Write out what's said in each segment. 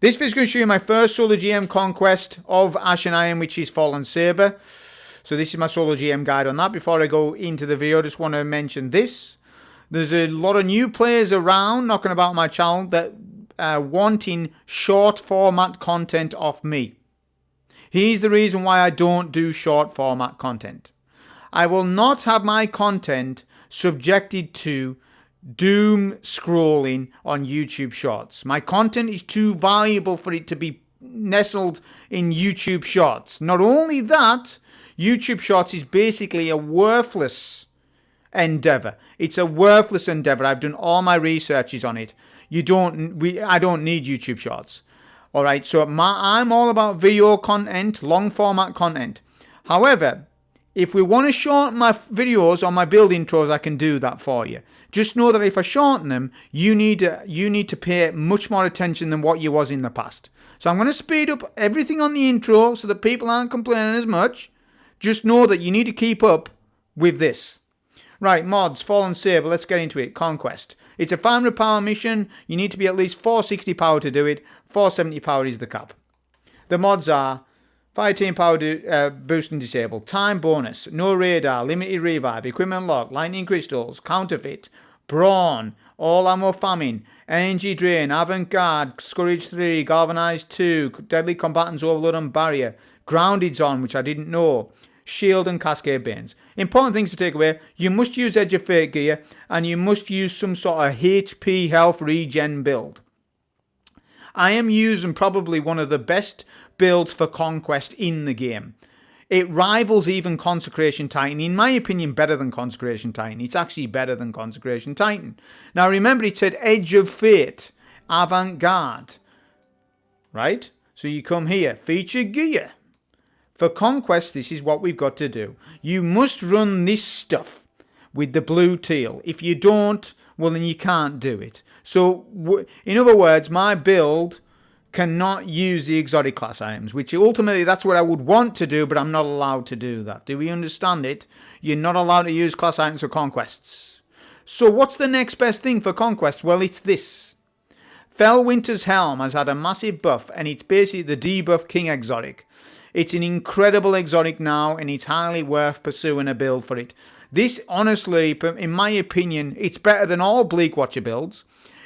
This video is going to show you my first solo GM conquest of Ash and Iron, which is Fallen Saber. So this is my solo GM guide on that. Before I go into the video, I just want to mention this. There's a lot of new players around knocking about my channel that are wanting short format content off me. Here's the reason why I don't do short format content. I will not have my content subjected to doom scrolling on YouTube Shorts. My content is too valuable for it to be nestled in YouTube Shorts. Not only that, YouTube Shorts is basically a worthless endeavor. It's a worthless endeavor. I've done all my researches on it. I don't need YouTube Shorts. All right, so I'm all about video content, long format content. However, if we want to shorten my videos on my build intros, I can do that for you. Just know that if I shorten them, you need to pay much more attention than what you was in the past. So I'm going to speed up everything on the intro so that people aren't complaining as much. Just know that you need to keep up with this. Right, mods, Fallen Saber, let's get into it. Conquest. It's a 500 power mission. You need to be at least 460 power to do it. 470 power is the cap. The mods are fire team power boost and disable, time bonus, no radar, limited revive, equipment lock, lightning crystals, counterfeit, brawn, all ammo famine, energy drain, avant-garde, scourge 3, galvanized 2, deadly combatants overload and barrier, grounded's on, which I didn't know, shield and cascade banes. Important things to take away: you must use edge of fate gear and you must use some sort of HP health regen build. I am using probably one of the best builds for Conquest in the game. It rivals even Consecration Titan. In my opinion, better than Consecration Titan. It's actually better than Consecration Titan. Now remember, it said Edge of Fate, Avant-Garde. Right? So you come here, feature gear. For Conquest, this is what we've got to do. You must run this stuff with the blue teal. If you don't, well then you can't do it. So in other words, my build cannot use the exotic class items, which ultimately that's what I would want to do, but I'm not allowed to do that. Do we understand it? You're not allowed to use class items for Conquests. So what's the next best thing for Conquest? Well, it's this. Fellwinter's Helm has had a massive buff, and it's basically the debuff King exotic. It's an incredible exotic now, and it's highly worth pursuing a build for it. This, honestly, in my opinion, it's better than all Bleak Watcher builds.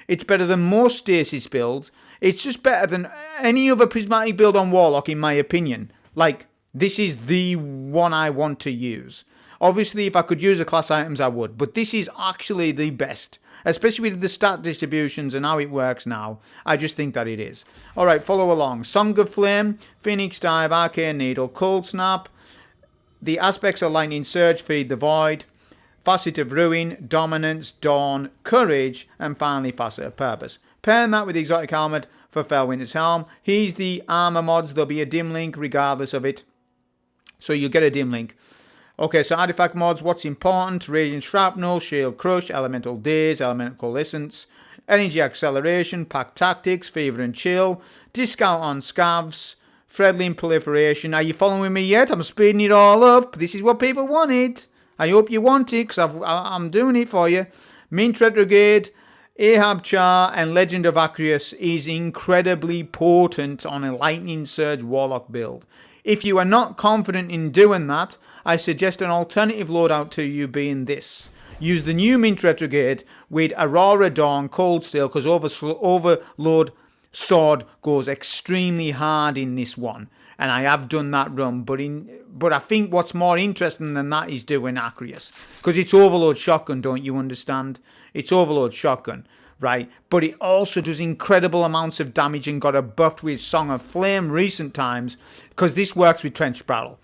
It's better than most Stasis builds. It's just better than any other prismatic build on Warlock, in my opinion. Like, this is the one I want to use. Obviously, if I could use the class items, I would. But this is actually the best. Especially with the stat distributions and how it works now. I just think that it is. Alright, follow along. Song of Flame, Phoenix Dive, Arcane Needle, Cold Snap. The aspects are Lightning Surge, Feed the Void, Facet of Ruin, Dominance, Dawn, Courage, and finally Facet of Purpose. Pairing that with the exotic helmet for Fellwinter's Helm. Here's the armor mods. There'll be a dim link regardless of it. So you get a dim link. Okay, so artifact mods. What's important? Radiant Shrapnel, Shield Crush, Elemental Daze, Elemental Coalescence, Energy Acceleration, Pack Tactics, Fever and Chill, Discount on Scavs, Fredling Proliferation. Are you following me yet? I'm speeding it all up. This is what people wanted. I hope you want it, because I'm doing it for you. Mint Retrograde, Ahab Char, and Legend of Acrius is incredibly potent on a Lightning Surge Warlock build. If you are not confident in doing that, I suggest an alternative loadout to you being this. Use the new Mint Retrograde with Aurora Dawn, Cold Steel, because Overload Sword goes extremely hard in this one. And I have done that run, but I think what's more interesting than that is doing Acrius. Because it's Overload Shotgun, don't you understand? It's Overload Shotgun, right? But it also does incredible amounts of damage and got a buff with Song of Flame recent times, because this works with Trench Barrel.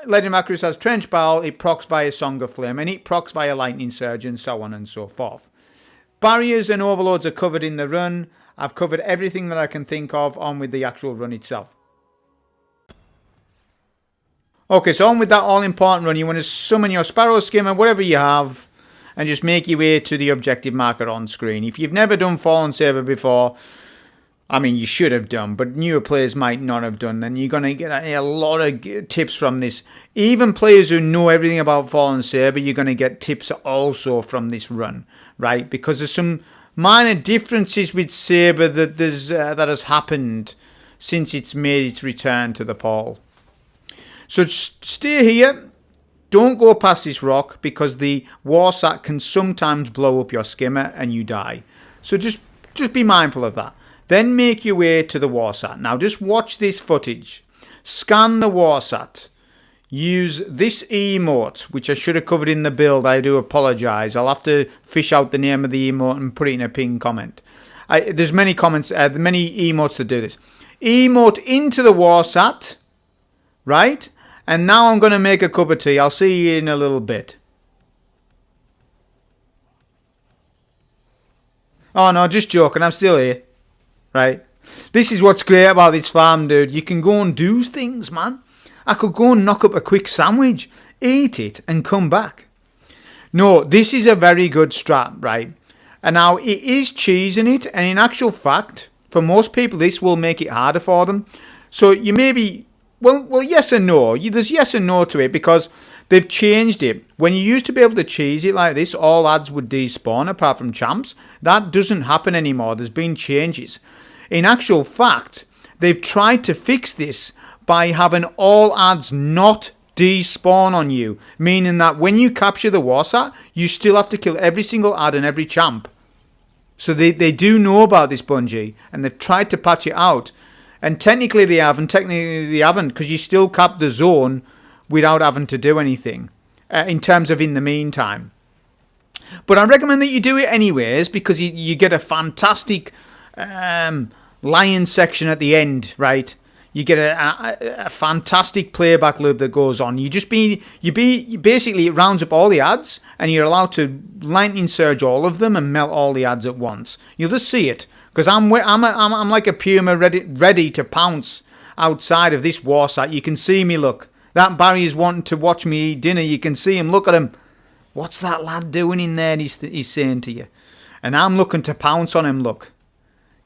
Legend of Acrius has Trench Barrel, it procs via Song of Flame, and it procs via Lightning Surge, and so on and so forth. Barriers and Overloads are covered in the run. I've covered everything that I can think of on with the actual run itself. Okay, so on with that all-important run, you want to summon your Sparrow Skimmer, whatever you have, and just make your way to the objective marker on screen. If you've never done Fallen Saber before, I mean, you should have done, but newer players might not have done, then you're going to get a lot of tips from this. Even players who know everything about Fallen Saber, you're going to get tips also from this run, right? Because there's some minor differences with S.A.B.E.R that has happened since it's made its return to the portal. So just stay here. Don't go past this rock because the Warsat can sometimes blow up your skimmer and you die. So just be mindful of that. Then make your way to the Warsat. Now just watch this footage. Scan the Warsat. Use this emote, which I should have covered in the build. I do apologise. I'll have to fish out the name of the emote and put it in a pinned comment. There's many comments, many emotes that do this. Emote into the Warsat, right? And now I'm going to make a cup of tea. I'll see you in a little bit. Oh no, just joking. I'm still here, right? This is what's great about this farm, dude. You can go and do things, man. I could go and knock up a quick sandwich, eat it, and come back. No, this is a very good strat, right? And now it is cheesing it, and in actual fact, for most people, this will make it harder for them. So you may be, well, yes and no. There's yes and no to it because they've changed it. When you used to be able to cheese it like this, all ads would despawn apart from champs. That doesn't happen anymore. There's been changes. In actual fact, they've tried to fix this by having all ads not despawn on you, meaning that when you capture the Warsat, you still have to kill every single ad and every champ. So they do know about this, Bungie, and they've tried to patch it out. And technically they haven't, because you still cap the zone without having to do anything, in terms of in the meantime. But I recommend that you do it anyways, because you get a fantastic lion section at the end, right? You get a fantastic playback loop that goes on. You basically, it rounds up all the ads, and you're allowed to lightning surge all of them and melt all the ads at once. You'll just see it, because I'm like a puma ready to pounce outside of this Warsat. You can see me, look. That Barry's wanting to watch me eat dinner. You can see him. Look at him. What's that lad doing in there? He's saying to you. And I'm looking to pounce on him, look.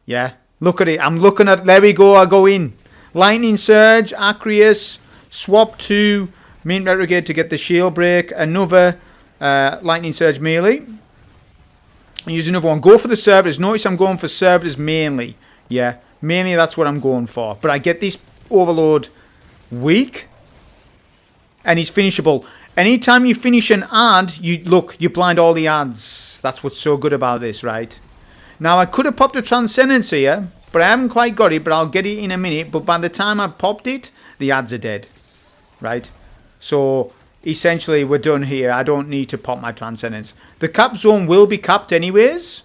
Yeah, look at it. I'm looking at, there we go, I go in. Lightning Surge, Acreus, swap to Mint Retrograde to get the shield break. Another Lightning Surge melee. Use another one. Go for the servitors. Notice I'm going for servitors mainly. Yeah, mainly that's what I'm going for. But I get this Overload weak. And he's finishable. Anytime you finish an ad, you blind all the ads. That's what's so good about this, right? Now, I could have popped a Transcendence here, but I haven't quite got it, but I'll get it in a minute. But by the time I've popped it, the ads are dead, right? So, essentially, we're done here. I don't need to pop my Transcendence. The cap zone will be capped anyways.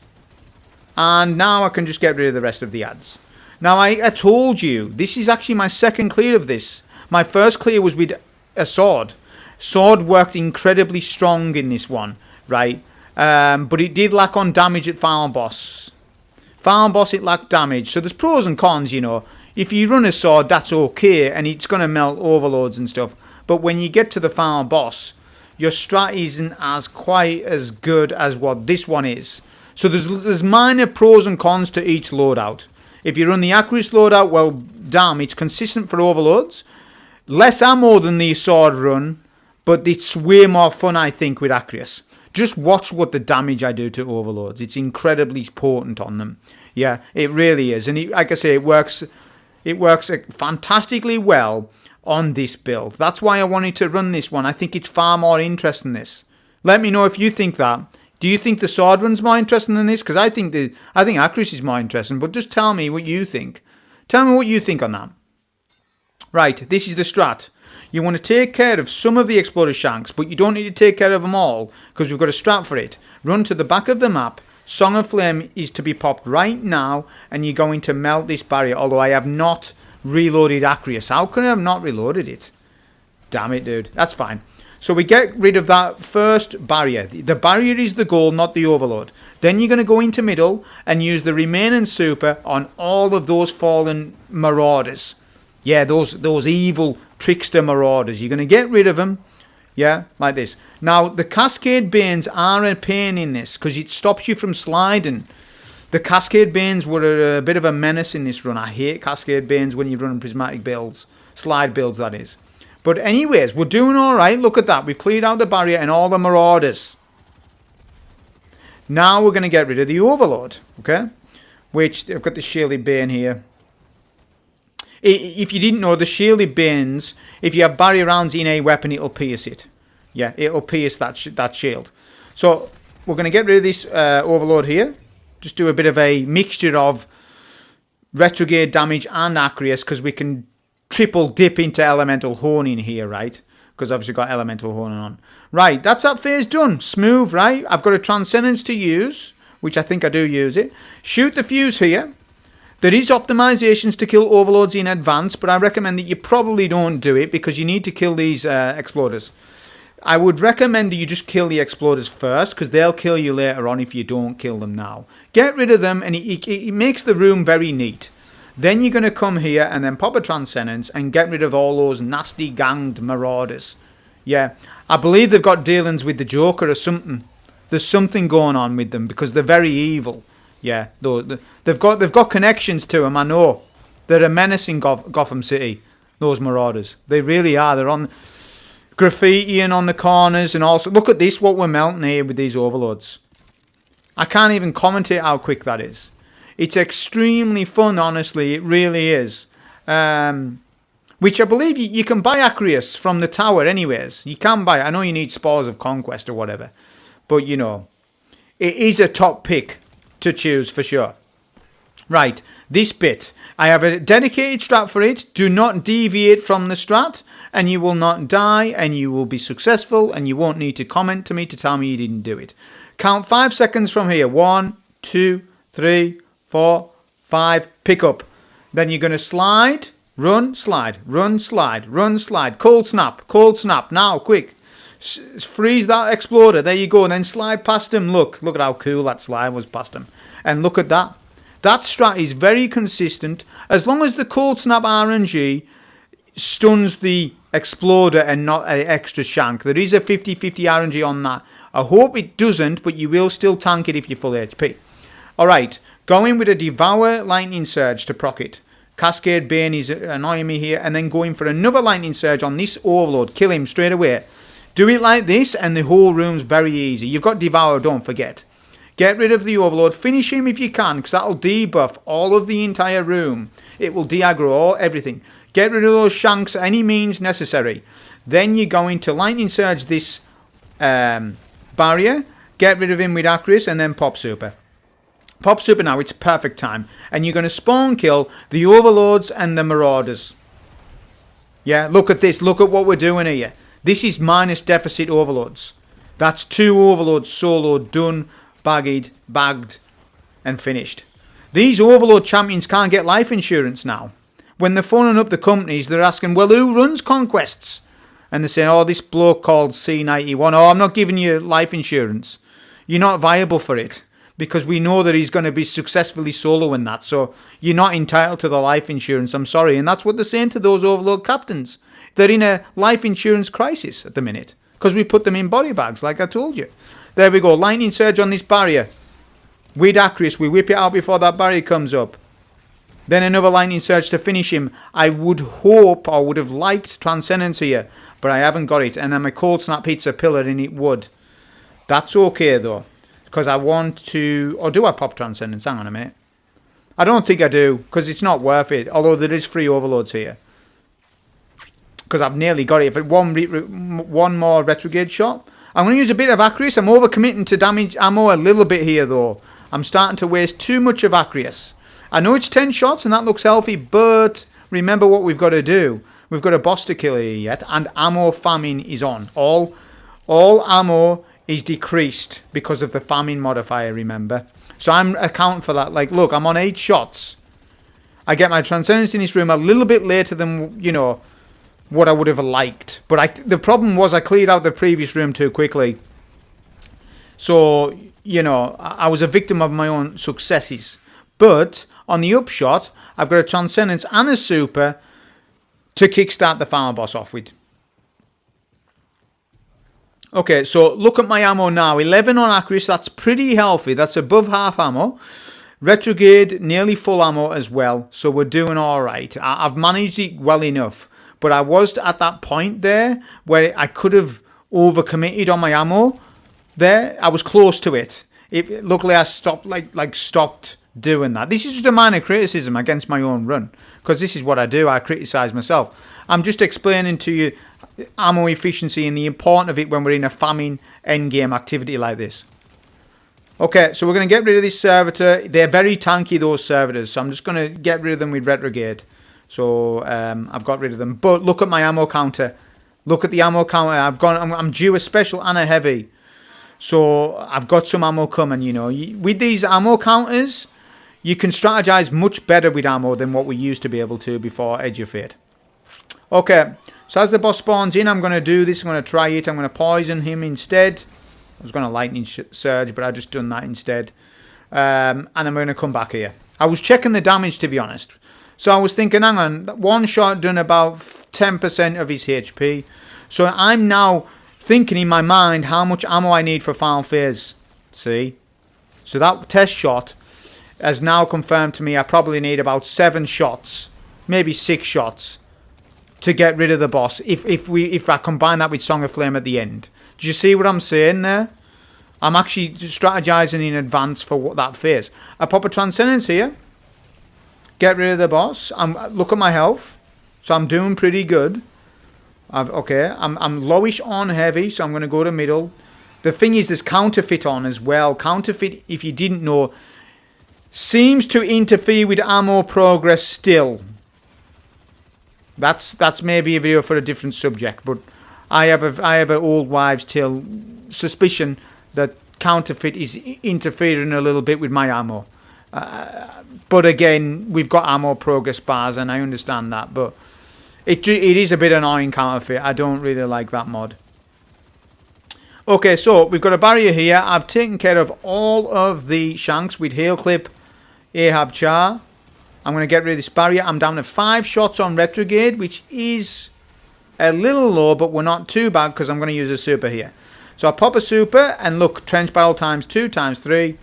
And now I can just get rid of the rest of the ads. Now, I told you, this is actually my second clear of this. My first clear was with a sword. Sword worked incredibly strong in this one, right? But it did lack on damage at final boss. Final boss, it lacked damage. So there's pros and cons, you know. If you run a sword, that's okay, and it's going to melt overloads and stuff. But when you get to the final boss, your strat isn't quite as good as what this one is. So there's minor pros and cons to each loadout. If you run the Acreus loadout, well, damn, it's consistent for overloads. Less ammo than the sword run, but it's way more fun, I think, with Acreus. Just watch what the damage I do to overloads. It's incredibly potent on them. Yeah, it really is. And like I say, it works fantastically well on this build. That's why I wanted to run this one. I think it's far more interesting than this. Let me know if you think that. Do you think the sword run's more interesting than this? Because I think Acreus is more interesting. But just tell me what you think. Tell me what you think on that. Right, this is the strat. You want to take care of some of the Exploder Shanks, but you don't need to take care of them all, because we've got a strat for it. Run to the back of the map. Song of Flame is to be popped right now, and you're going to melt this barrier, although I have not reloaded Acreus. How can I have not reloaded it? Damn it, dude. That's fine. So we get rid of that first barrier. The barrier is the goal, not the overload. Then you're going to go into middle and use the remaining super on all of those fallen marauders. Yeah, those evil trickster marauders. You're going to get rid of them. Yeah, like this. Now, the Cascade Banes are a pain in this because it stops you from sliding. The Cascade Banes were a bit of a menace in this run. I hate Cascade Banes when you're running prismatic builds. Slide builds, that is. But anyways, we're doing all right. Look at that. We've cleared out the barrier and all the marauders. Now we're going to get rid of the Overload, okay? Which, I've got the Shielded Bane here. If you didn't know, the Shielded Banes, if you have barrier rounds in a weapon, it'll pierce it. Yeah, it'll pierce that shield. So, we're going to get rid of this Overload here. Just do a bit of a mixture of retrograde damage and Acreus, because we can triple dip into Elemental Honing here, right? Because obviously got Elemental Honing on. Right, that's that phase done. Smooth, right? I've got a Transcendence to use, which I think I do use it. Shoot the fuse here. There is optimizations to kill Overloads in advance, but I recommend that you probably don't do it because you need to kill these Exploders. I would recommend that you just kill the Exploders first because they'll kill you later on if you don't kill them now. Get rid of them and it makes the room very neat. Then you're going to come here and then pop a Transcendence and get rid of all those nasty ganged Marauders. Yeah, I believe they've got dealings with the Joker or something. There's something going on with them because they're very evil. Yeah, they've got connections to them, I know. They're a menace in Gotham City, those Marauders. They really are. They're on graffitiing on the corners and also... Look at this, what we're melting here with these Overloads. I can't even commentate how quick that is. It's extremely fun, honestly. It really is. Which I believe you can buy Acreus from the tower anyways. You can buy it. I know you need Spores of Conquest or whatever. But, you know, it is a top pick to choose for sure. Right, this bit. I have a dedicated strat for it. Do not deviate from the strat and you will not die and you will be successful and you won't need to comment to me to tell me you didn't do it. Count 5 seconds from here. 1, 2, 3, 4, 5. Pick up. Then you're going to slide, run, slide, run, slide, run, slide. Cold snap, now, quick. Freeze that Exploder. There you go. And then slide past him. Look at how cool that slide was past him. And look at that. That strat is very consistent. As long as the Cold Snap RNG stuns the Exploder and not an extra shank. There is a 50-50 RNG on that. I hope it doesn't, but you will still tank it if you're full HP. Alright, going with a Devour Lightning Surge to proc it. Cascade Bane is annoying me here. And then going for another Lightning Surge on this Overload. Kill him straight away. Do it like this and the whole room's very easy. You've got Devour, don't forget. Get rid of the Overload. Finish him if you can because that'll debuff all of the entire room. It will de-aggro everything. Get rid of those shanks any means necessary. Then you're going to Lightning Surge this barrier. Get rid of him with Acreus and then pop Super. Pop Super now, it's perfect time. And you're going to spawn kill the Overloads and the Marauders. Yeah, look at this. Look at what we're doing here. This is minus deficit Overloads. That's 2 Overloads solo done, bagged, and finished. These Overload champions can't get life insurance now. When they're phoning up the companies, they're asking, well, who runs Conquests? And they're saying, oh, this bloke called C91. Oh, I'm not giving you life insurance. You're not viable for it. Because we know that he's going to be successfully soloing that. So you're not entitled to the life insurance. I'm sorry. And that's what they're saying to those Overload captains. They're in a life insurance crisis at the minute. Because we put them in body bags, like I told you. There we go. Lightning Surge on this barrier. With Acreus, we whip it out before that barrier comes up. Then another Lightning Surge to finish him. I would hope, or would have liked Transcendence here. But I haven't got it. And then my Cold Snap hits a pillar and it would. That's okay though. Because I want to... Or do I pop Transcendence? Hang on a minute. I don't think I do. Because it's not worth it. Although there is free Overloads here. Because I've nearly got it. If it one more retrograde shot. I'm going to use a bit of Acreus. I'm overcommitting to damage ammo a little bit here though. I'm starting to waste too much of Acreus. I know it's 10 shots and that looks healthy. But remember what we've got to do. We've got a boss to kill here yet. And ammo famine is on. All ammo is decreased because of the famine modifier, remember. So I'm accounting for that. Like, look, I'm on 8 shots. I get my Transcendence in this room a little bit later than, you know... what I would have liked. But the problem was I cleared out the previous room too quickly. So, you know, I was a victim of my own successes. But, on the upshot, I've got a Transcendence and a Super to kickstart the Farmer Boss off with. Okay, so look at my ammo now. 11 on Acreus, that's pretty healthy. That's above half ammo. Retrograde, nearly full ammo as well. So we're doing alright. I've managed it well enough. But I was at that point there where I could have overcommitted on my ammo there. I was close to it. Luckily I stopped doing that. This is just a minor criticism against my own run, because this is what I do. I criticize myself. I'm just explaining to you ammo efficiency and the importance of it when we're in a farming endgame activity like this. Okay, so we're going to get rid of this servitor. They're very tanky, those servitors, so I'm just going to get rid of them with retrograde. So I've got rid of them. But look at my ammo counter. Look at the ammo counter. I'm due a special and a heavy. So I've got some ammo coming, you know. With these ammo counters, you can strategize much better with ammo than what we used to be able to before Edge of Fate. Okay, so as the boss spawns in, I'm going to do this. I'm going to try it. I'm going to poison him instead. I was going to lightning surge, but I just done that instead. And I'm going to come back here. I was checking the damage, to be honest. So I was thinking, hang on, one shot done about 10% of his HP. So I'm now thinking in my mind how much ammo I need for final phase. See? So that test shot has now confirmed to me I probably need about 7 shots, maybe 6 shots, to get rid of the boss if I combine that with Song of Flame at the end. Do you see what I'm saying there? I'm actually strategizing in advance for that phase. I pop a Transcendence here. Get rid of the boss. Look at my health. So I'm doing pretty good. I'm lowish on heavy, so I'm going to go to middle. The thing is, there's counterfeit on as well. Counterfeit, if you didn't know, seems to interfere with ammo progress still. That's maybe a video for a different subject, but I have an old wives' tale suspicion that counterfeit is interfering a little bit with my ammo. But again, we've got ammo progress bars, and I understand that, but it is a bit annoying, counterfeit. I don't really like that mod. Okay, so we've got a barrier here. I've taken care of all of the shanks with Hail Clip, Ahab Char. I'm going to get rid of this barrier. I'm down to 5 shots on retrograde, which is a little low, but we're not too bad because I'm going to use a super here. So I pop a super, and look, trench barrel times 2 times 3,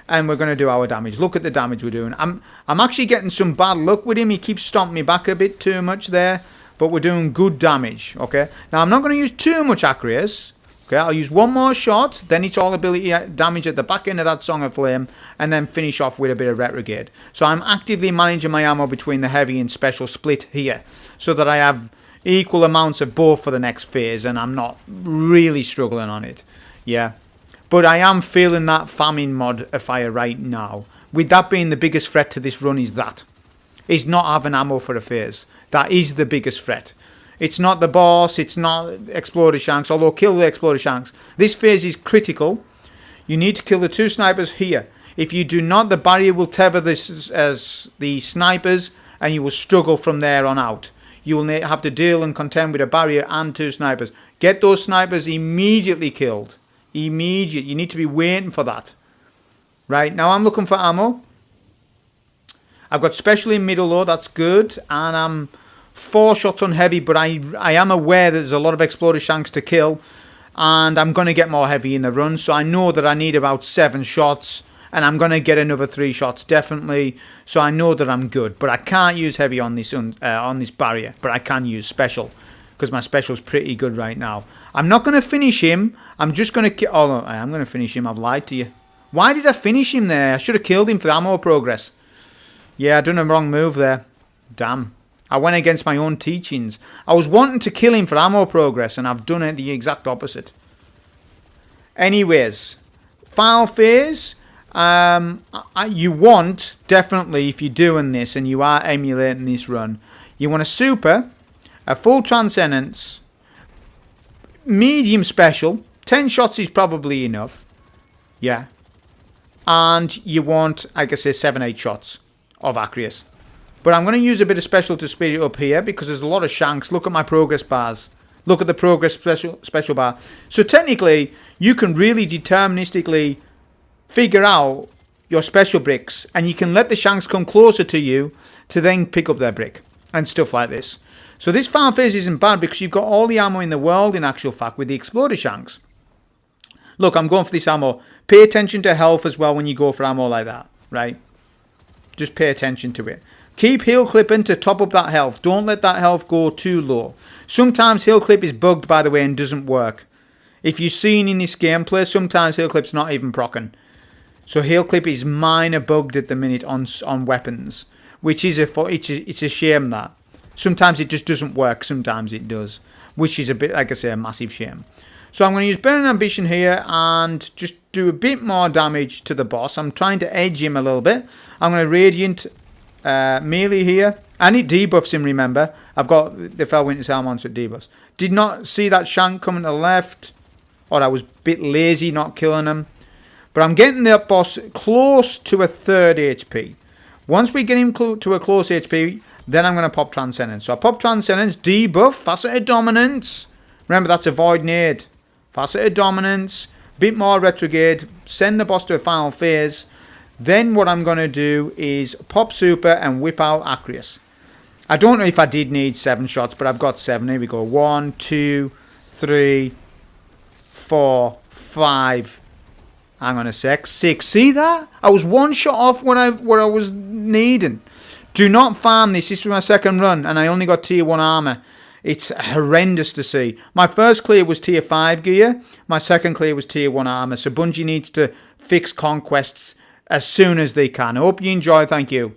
and we're going to do our damage. Look at the damage we're doing. I'm actually getting some bad luck with him. He keeps stomping me back a bit too much there, but we're doing good damage. Okay. Now I'm not going to use too much Acreus. Okay, I'll use one more shot, then it's all ability damage at the back end of that Song of Flame, and then finish off with a bit of retrograde. So I'm actively managing my ammo between the heavy and special split here, so that I have equal amounts of both for the next phase, and I'm not really struggling on it. Yeah, but I am feeling that famine mod a fire right now. With that being the biggest threat to this run is not having ammo for a phase. That is the biggest threat. It's not the boss, it's not Exploder Shanks, although kill the Exploder Shanks. This phase is critical. You need to kill the 2 snipers here. If you do not, the barrier will tether this as the snipers, and you will struggle from there on out. You will have to deal and contend with a barrier and 2 snipers. Get those snipers immediately killed. Immediate. You need to be waiting for that. Right, now I'm looking for ammo. I've got special in middle though, that's good. And I'm 4 shots on heavy, but I am aware that there's a lot of Exploder Shanks to kill, and I'm going to get more heavy in the run, so I know that I need about 7 shots, and I'm going to get another 3 shots definitely, so I know that I'm good. But I can't use heavy on this barrier, but I can use special, because my special's pretty good right now. I'm not going to finish him. I'm just going to oh no, I am going to finish him. I've lied to you. Why did I finish him there? I should have killed him for the ammo progress. Yeah, I done a wrong move there. Damn. I went against my own teachings. I was wanting to kill him for ammo progress, and I've done it the exact opposite. Anyways, final phase. You want, definitely, if you're doing this and you are emulating this run, you want a super, a full transcendence, medium special. 10 shots is probably enough. Yeah. And you want, like I say, 7-8 shots of Acreus. But I'm going to use a bit of special to speed it up here, because there's a lot of shanks. Look at my progress bars. Look at the progress special bar. So technically, you can really deterministically figure out your special bricks, and you can let the shanks come closer to you to then pick up their brick and stuff like this. So this farm phase isn't bad, because you've got all the ammo in the world in actual fact with the Exploder Shanks. Look, I'm going for this ammo. Pay attention to health as well when you go for ammo like that, right? Just pay attention to it. Keep heal clipping to top up that health. Don't let that health go too low. Sometimes heal clip is bugged, by the way, and doesn't work. If you've seen in this gameplay, sometimes heal clip's not even proccing. So heel clip is minor bugged at the minute on weapons, which is it's a shame that. Sometimes it just doesn't work, sometimes it does, which is a bit, like I say, a massive shame. So I'm going to use Burning Ambition here and just do a bit more damage to the boss. I'm trying to edge him a little bit. I'm going to Radiant melee here. And it debuffs him, remember. I've got the Felwinter's Helm on, so it debuffs. Did not see that shank coming to the left. Or I was a bit lazy not killing him. But I'm getting that boss close to a 3rd HP. Once we get him to a close HP, then I'm going to pop Transcendence. So I pop Transcendence, debuff, Faceted Dominance. Remember, that's a Void Nade. Faceted Dominance, bit more Retrograde, send the boss to a final phase. Then what I'm going to do is pop Super and whip out Acreus. I don't know if I did need 7 shots, but I've got 7. Here we go. 1, 2, 3, 4, 5. Hang on a sec. 6. See that? I was 1 shot off what I was needing. Do not farm this. This was my 2nd run, and I only got tier 1 armor. It's horrendous to see. My first clear was tier 5 gear. My 2nd clear was tier 1 armor. So Bungie needs to fix Conquests as soon as they can. I hope you enjoy. Thank you.